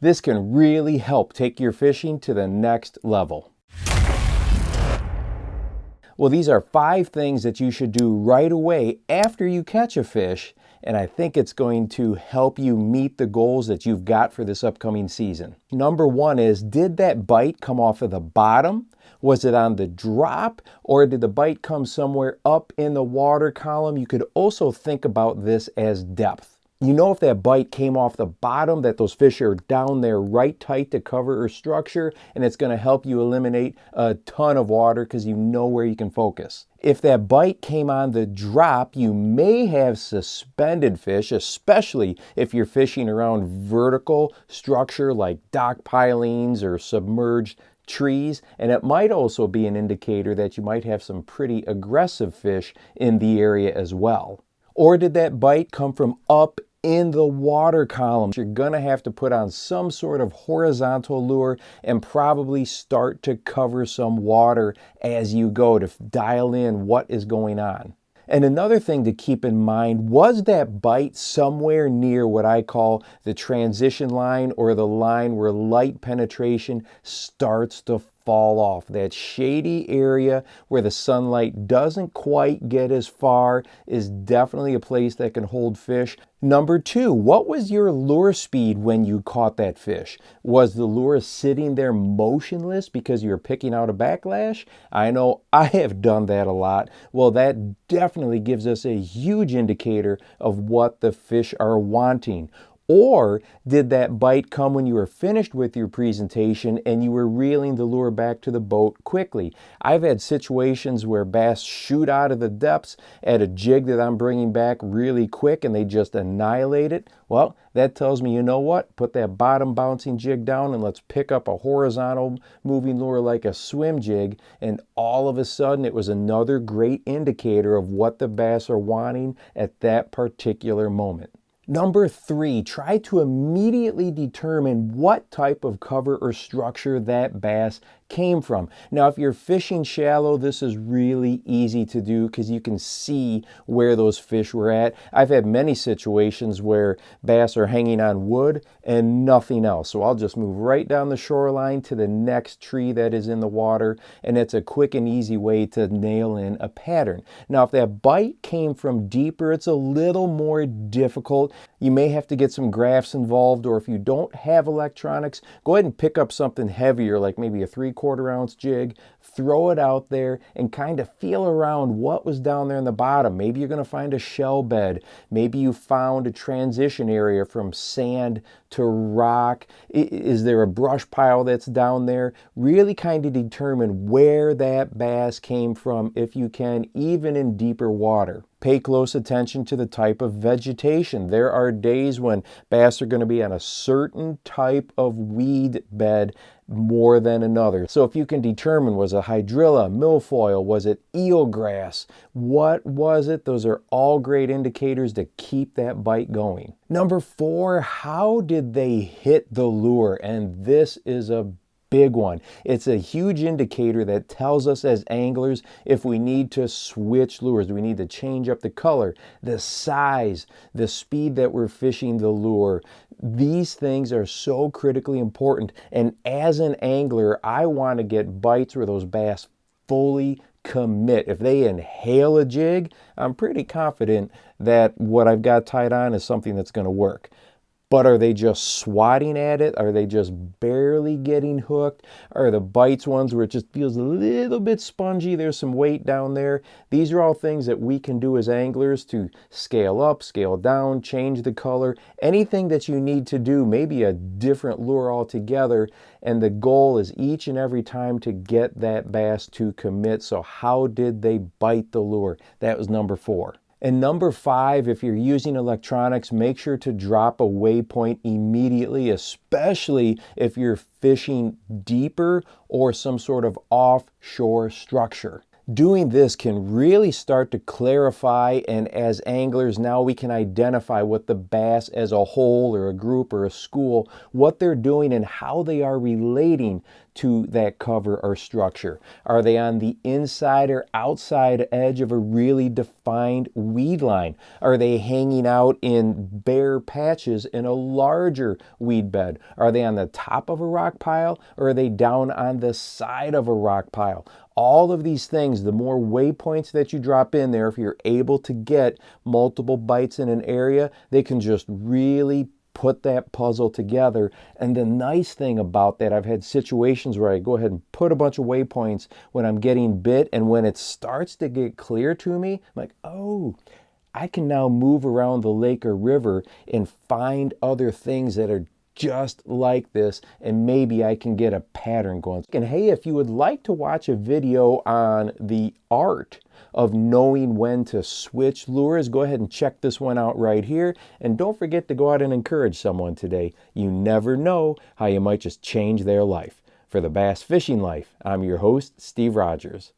This can really help take your fishing to the next level. Well, these are 5 things that you should do right away after you catch a fish, and I think it's going to help you meet the goals that you've got for this upcoming season. Number 1 is, did that bite come off of the bottom? Was it on the drop, or did the bite come somewhere up in the water column? You could also think about this as depth. You know, if that bite came off the bottom, that those fish are down there right tight to cover or structure, and it's going to help you eliminate a ton of water because you know where you can focus. If that bite came on the drop, you may have suspended fish, especially if you're fishing around vertical structure like dock pilings or submerged trees, and it might also be an indicator that you might have some pretty aggressive fish in the area as well. Or did that bite come from up in the water column? You're going to have to put on some sort of horizontal lure and probably start to cover some water as you go to dial in what is going on. And another thing to keep in mind, was that bite somewhere near what I call the transition line, or the line where light penetration starts to fall off? That shady area where the sunlight doesn't quite get as far is definitely a place that can hold fish. Number 2, what was your lure speed when you caught that fish? Was the lure sitting there motionless because you were picking out a backlash? I know I have done that a lot. Well, that definitely gives us a huge indicator of what the fish are wanting. Or did that bite come when you were finished with your presentation and you were reeling the lure back to the boat quickly? I've had situations where bass shoot out of the depths at a jig that I'm bringing back really quick and they just annihilate it. Well, that tells me, you know what? Put that bottom bouncing jig down and let's pick up a horizontal moving lure like a swim jig. And all of a sudden it was another great indicator of what the bass are wanting at that particular moment. Number 3, try to immediately determine what type of cover or structure that bass came from. Now, if you're fishing shallow, this is really easy to do because you can see where those fish were at. I've had many situations where bass are hanging on wood and nothing else. So I'll just move right down the shoreline to the next tree that is in the water, and it's a quick and easy way to nail in a pattern. Now, if that bite came from deeper, it's a little more difficult. You may have to get some graphs involved, or if you don't have electronics, go ahead and pick up something heavier like maybe a 3/4 ounce jig, throw it out there and kind of feel around what was down there in the bottom. Maybe you're going to find a shell bed. Maybe you found a transition area from sand to rock. Is there a brush pile that's down there? Really kind of determine where that bass came from if you can, even in deeper water. Pay close attention to the type of vegetation. There are days when bass are going to be on a certain type of weed bed more than another. So if you can determine, was it hydrilla, milfoil, was it eelgrass, what was it? Those are all great indicators to keep that bite going. Number 4, how did they hit the lure? And this is a big one. It's a huge indicator that tells us as anglers if we need to switch lures. We need to change up the color, the size, the speed that we're fishing the lure. These things are so critically important. And as an angler, I want to get bites where those bass fully commit. If they inhale a jig, I'm pretty confident that what I've got tied on is something that's going to work. But are they just swatting at it? Are they just barely getting hooked? Are the bites ones where it just feels a little bit spongy? There's some weight down there. These are all things that we can do as anglers to scale up, scale down, change the color, anything that you need to do, maybe a different lure altogether. And the goal is each and every time to get that bass to commit. So how did they bite the lure? That was number 4. And number 5, if you're using electronics, make sure to drop a waypoint immediately, especially if you're fishing deeper or some sort of offshore structure. Doing this can really start to clarify, and as anglers now we can identify what the bass as a whole or a group or a school, what they're doing and how they are relating to that cover or structure. Are they on the inside or outside edge of a really defined weed line? Are they hanging out in bare patches in a larger weed bed? Are they on the top of a rock pile, or are they down on the side of a rock pile? All of these things, the more waypoints that you drop in there, if you're able to get multiple bites in an area, they can just really put that puzzle together. And the nice thing about that, I've had situations where I go ahead and put a bunch of waypoints when I'm getting bit, and when it starts to get clear to me, I'm like, oh, I can now move around the lake or river and find other things that are just like this, and maybe I can get a pattern going. And hey, if you would like to watch a video on the art of knowing when to switch lures, go ahead and check this one out right here. And don't forget to go out and encourage someone today. You never know how you might just change their life. For the Bass Fishing Life, I'm your host, Steve Rogers.